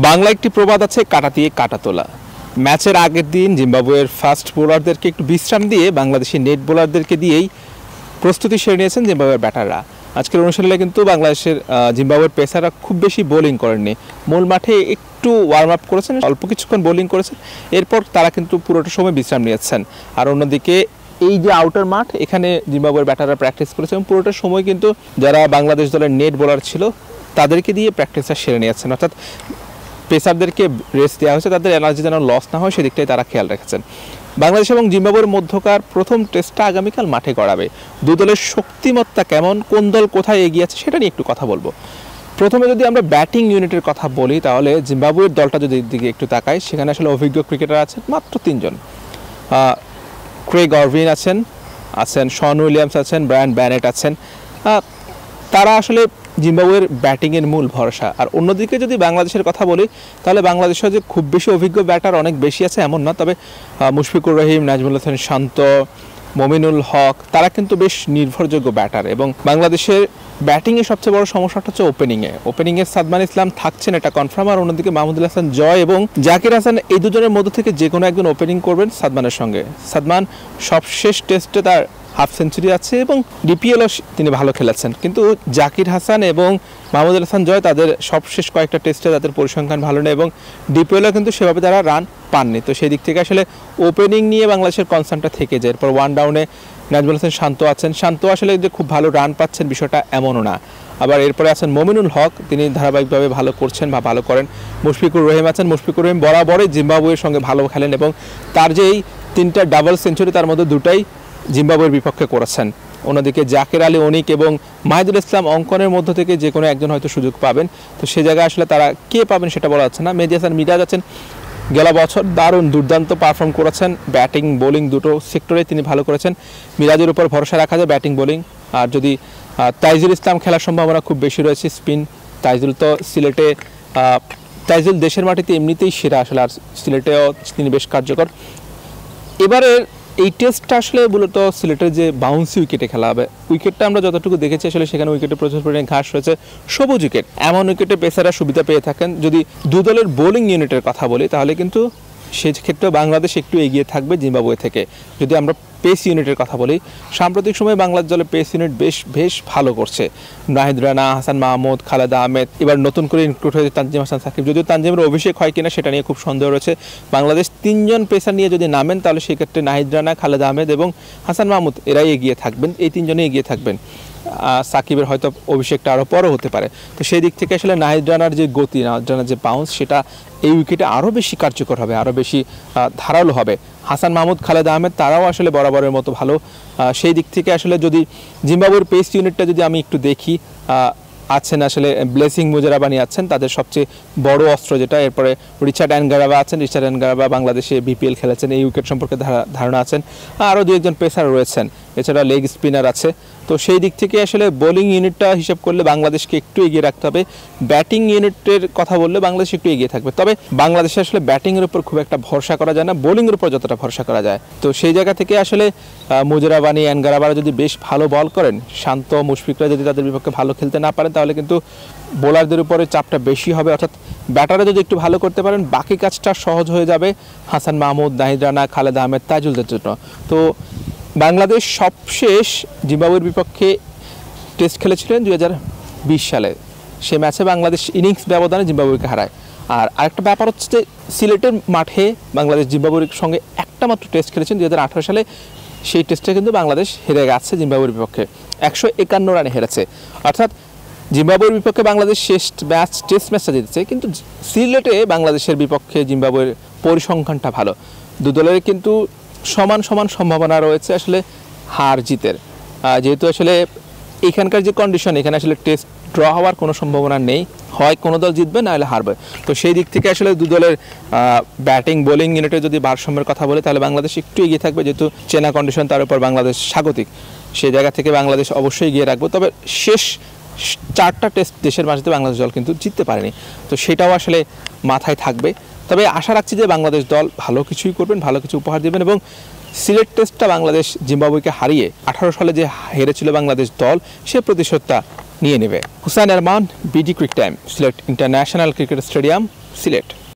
বাংলা একটি প্রবাদ আছে, কাটা দিয়ে কাটা তোলা। ম্যাচের আগের দিন জিম্বাবুয়ের ফাস্ট বোলারদেরকে একটু বিশ্রাম দিয়ে বাংলাদেশি নেট বোলারদেরকে দিয়েই প্রস্তুতি সেরে নিয়েছেন জিম্বাবুয়ের ব্যাটাররা। আজকের অনুশীলনে কিন্তু বাংলাদেশের জিম্বাবুয়ের পেসাররা খুব বেশি বোলিং করেননি, মূল মাঠে একটু ওয়ার্ম আপ করেছেন, অল্প কিছুক্ষণ বোলিং করেছেন, এরপর তারা কিন্তু পুরোটা সময় বিশ্রাম নিয়েছেন। আর অন্যদিকে এই যে আউটার মাঠ, এখানে জিম্বাবুয়ের ব্যাটাররা প্র্যাকটিস করেছে এবং পুরোটা সময় কিন্তু যারা বাংলাদেশ দলের নেট বোলার ছিল তাদেরকে দিয়ে প্র্যাকটিসটা সেরে নিয়েছেন, অর্থাৎ পেসারদেরকে রেস্ট দেওয়া হয়েছে, তাদের এনার্জি যেন লস না হয় সেদিকটাই তারা খেয়াল রেখেছেন। বাংলাদেশ এবং জিম্বাবুয়ের মধ্যকার প্রথম টেস্টটা আগামীকাল মাঠে গড়াবে। দু দলের শক্তিমত্তা কেমন, কোন দল কোথায় এগিয়ে আছে সেটা নিয়ে একটু কথা বলবো। প্রথমে যদি আমরা ব্যাটিং ইউনিটের কথা বলি, তাহলে জিম্বাবুয়ের দলটা যদি দিকে একটু তাকাই, সেখানে আসলে অভিজ্ঞ ক্রিকেটার আছেন মাত্র 3 জন। ক্রেগ অরভিন আছেন শন উইলিয়ামস আছেন, ব্রায়ান ব্যানেট আছেন। তারা আসলে জিম্বাবুয়ের ব্যাটিংয়ের মূল ভরসা। আর অন্যদিকে যদি বাংলাদেশের কথা বলি, তাহলে বাংলাদেশের যে খুব বেশি অভিজ্ঞ ব্যাটার অনেক বেশি আছে এমন না, তবে মুশফিকুর রহিম, নাজমুল হোসেন শান্ত, মমিনুল হক, তারা কিন্তু বেশ নির্ভরযোগ্য ব্যাটার। এবং বাংলাদেশের ব্যাটিংয়ে সবচেয়ে বড় সমস্যাটা হচ্ছে ওপেনিংয়ে সাদমান ইসলাম থাকছেন, এটা কনফার্ম। আর অন্যদিকে মাহমুদুল হাসান জয় এবং জাকির হাসান, এই দুজনের মধ্য থেকে যে কোনো একজন ওপেনিং করবেন সাদমানের সঙ্গে। সাদমান সবশেষ টেস্টে তার হাফ সেঞ্চুরি আছে এবং ডিপিএলও তিনি ভালো খেলেছেন, কিন্তু জাকির হাসান এবং মাহমুদুল হাসান জয় তাদের সবশেষ কয়েকটা টেস্টে তাদের পরিসংখ্যান ভালো নেই এবং ডিপিএলও কিন্তু সেভাবে তারা রান পাননি। তো সেই দিক থেকে আসলে ওপেনিং নিয়ে বাংলাদেশের কনসার্নটা থেকে যায়। এরপর ওয়ান ডাউনে নাজমুল হোসেন শান্ত আসলে যে খুব ভালো রান পাচ্ছেন বিষয়টা এমনও না। আবার এরপরে আছেন মমিনুল হক, তিনি ধারাবাহিকভাবে ভালো করছেন বা ভালো করেন। মুশফিকুর রহিম বরাবরই জিম্বাবুয়ের সঙ্গে ভালো খেলেন এবং তার যে এই 3টা ডাবল সেঞ্চুরি তার মধ্যে 2টাই জিম্বাবুয়ের বিপক্ষে করেছেন। অন্যদিকে জাকের আলী অনিক এবং মাহিদুল ইসলাম অঙ্কনের মধ্য থেকে যে কোনো একজন হয়তো সুযোগ পাবেন। তো সে জায়গায় আসলে তারা কে পাবেন সেটা বলা যাচ্ছে না। মেহেদী হাসান মিরাজ আছেন, গেল বছর দুর্দান্ত পারফর্ম করেছেন, ব্যাটিং বোলিং দুটো সেক্টরে তিনি ভালো করেছেন। মিরাজের উপর ভরসা রাখা যায় ব্যাটিং বোলিং। আর যদি তাইজুল ইসলাম খেলার সম্ভাবনা খুব বেশি রয়েছে, স্পিন। তাইজুল তো সিলেটে, তাইজুল দেশের মাটিতে এমনিতেই সেরা আসলে, আর সিলেটেও তিনি বেশ কার্যকর। এবারে এই টেস্টটা আসলে মূলত সিলেটের যে বাউন্সি উইকেটে খেলা হবে, উইকেটটা আমরা যতটুকু দেখেছি আসলে সেখানে উইকেটে প্রচুর পরিমাণে ঘাস রয়েছে, সবুজ উইকেট। এমন উইকেটে পেসাররা সুবিধা পেয়ে থাকেন। যদি দু দলের বোলিং ইউনিটের কথা বলি, তাহলে কিন্তু সেক্ষেত্রে বাংলাদেশ একটু এগিয়ে থাকবে জিম্বাবুয়ে থেকে। যদি আমরা পেস ইউনিটের কথা বলি, সাম্প্রতিক সময়ে বাংলাদেশ দলের পেস ইউনিট বেশ ভালো করছে। নাহিদ রানা, হাসান মাহমুদ, খালেদ আহমেদ, এবার নতুন করে ইনক্লুড হয়েছে তানজিম হাসান সাকিব। যদিও তানজিমের অভিষেক হয় কিনা সেটা নিয়ে খুব সন্দেহ রয়েছে। বাংলাদেশ 3 জন পেসার নিয়ে যদি নামেন, তাহলে সেক্ষেত্রে নাহিদ রানা, খালেদ আহমেদ এবং হাসান মাহমুদ এরাই এগিয়ে থাকবেন, এই 3 জনই এগিয়ে থাকবেন। সাকিবের হয়তো অভিষেকটা আরও পরও হতে পারে। তো সেই দিক থেকে আসলে নাহিদ রানার যে গতি, নাহিদ রানার যে বাউন্স, সেটা এই উইকেটে আরও বেশি কার্যকর হবে, আরও বেশি ধারালো হবে। হাসান মাহমুদ, খালেদ আহমেদ তারাও আসলে বরাবরের মতো ভালো। সেই দিক থেকে আসলে যদি জিম্বাবুয়ের পেস ইউনিটটা যদি আমি একটু দেখি, আছেন আসলে ব্লেসিং মুজারাবানি আছেন, তাদের সবচেয়ে বড় অস্ত্র যেটা। এরপরে রিচার্ড অ্যানগারাবা আছেন, রিচার্ড অ্যানগারাবা বাংলাদেশে বিপিএল খেলেছেন, এই উইকেট সম্পর্কে ধারণা আছেন। আরও 2-1 পেসার রয়েছেন, এছাড়া লেগ স্পিনার আছে। তো সেই দিক থেকে আসলে বোলিং ইউনিটটা হিসাব করলে বাংলাদেশকে একটু এগিয়ে রাখতে হবে। ব্যাটিং ইউনিটের কথা বললে বাংলাদেশ একটু এগিয়ে থাকবে, তবে বাংলাদেশে আসলে ব্যাটিংয়ের উপর খুব একটা ভরসা করা যায় না, বোলিংয়ের উপর যতটা ভরসা করা যায়। তো সেই জায়গা থেকে আসলে মুজারাবানি, অ্যানগারাবারা যদি বেশ ভালো বল করেন, শান্ত, মুশফিকরা যদি তাদের বিপক্ষে ভালো খেলতে না পারেন, তাহলে কিন্তু বোলারদের উপরে চাপটা বেশি হবে। অর্থাৎ ব্যাটাররা যদি একটু ভালো করতে পারেন, বাকি কাজটা সহজ হয়ে যাবে হাসান মাহমুদ, নাহিদ রানা, খালেদ আহমেদ, তাইজুলদের জন্য। তো বাংলাদেশ সবশেষ জিম্বাবুয়ের বিপক্ষে টেস্ট খেলেছিলেন 2020 সালে। সে ম্যাচে বাংলাদেশ ইনিংস ব্যবধানে জিম্বাবুয়েকে হারায়। আর আরেকটা ব্যাপার হচ্ছে যে সিলেটের মাঠে বাংলাদেশ জিম্বাবুয়ের সঙ্গে একটা মাত্র টেস্ট খেলেছেন 2018 সালে। সেই টেস্টে কিন্তু বাংলাদেশ হেরে গেছে জিম্বাবুয়ের বিপক্ষে, 151 রানে হেরেছে। অর্থাৎ জিম্বাবুয়ের বিপক্ষে বাংলাদেশ টেস্ট ম্যাচটা জিতেছে, কিন্তু সিলেটে বাংলাদেশের বিপক্ষে জিম্বাবুয়ের পরিসংখ্যানটা ভালো। দু দলের কিন্তু সমান সম্ভাবনা রয়েছে আসলে হার জিতের, যেহেতু আসলে এখানকার যে কন্ডিশন, এখানে আসলে টেস্ট ড্র হওয়ার কোনো সম্ভাবনা নেই, হয় কোনো দল জিতবে না হলে হারবে। তো সেই দিক থেকে আসলে দু দলের ব্যাটিং বোলিং ইউনিটে যদি ভারসাম্যের কথা বলে, তাহলে বাংলাদেশ একটু এগিয়ে থাকবে, যেহেতু চেনা কন্ডিশন, তার উপর বাংলাদেশ স্বাগতিক। সেই জায়গা থেকে বাংলাদেশ অবশ্যই এগিয়ে রাখবো। তবে শেষ 4টা টেস্ট দেশের মাঝে বাংলাদেশ দল কিন্তু জিততে পারেনি, তো সেটাও আসলে মাথায় থাকবে। তবে আশা রাখছি যে বাংলাদেশ দল ভালো কিছুই করবেন, ভালো কিছু উপহার দেবেন এবং সিলেট টেস্টটা বাংলাদেশ জিম্বাবুয়েকে হারিয়ে 18 সালে যে হেরেছিল বাংলাদেশ দল, সে প্রতিশোধটা নিয়ে নেবে। Hussain Arman, BD cric time, Sylhet international cricket stadium, Sylhet.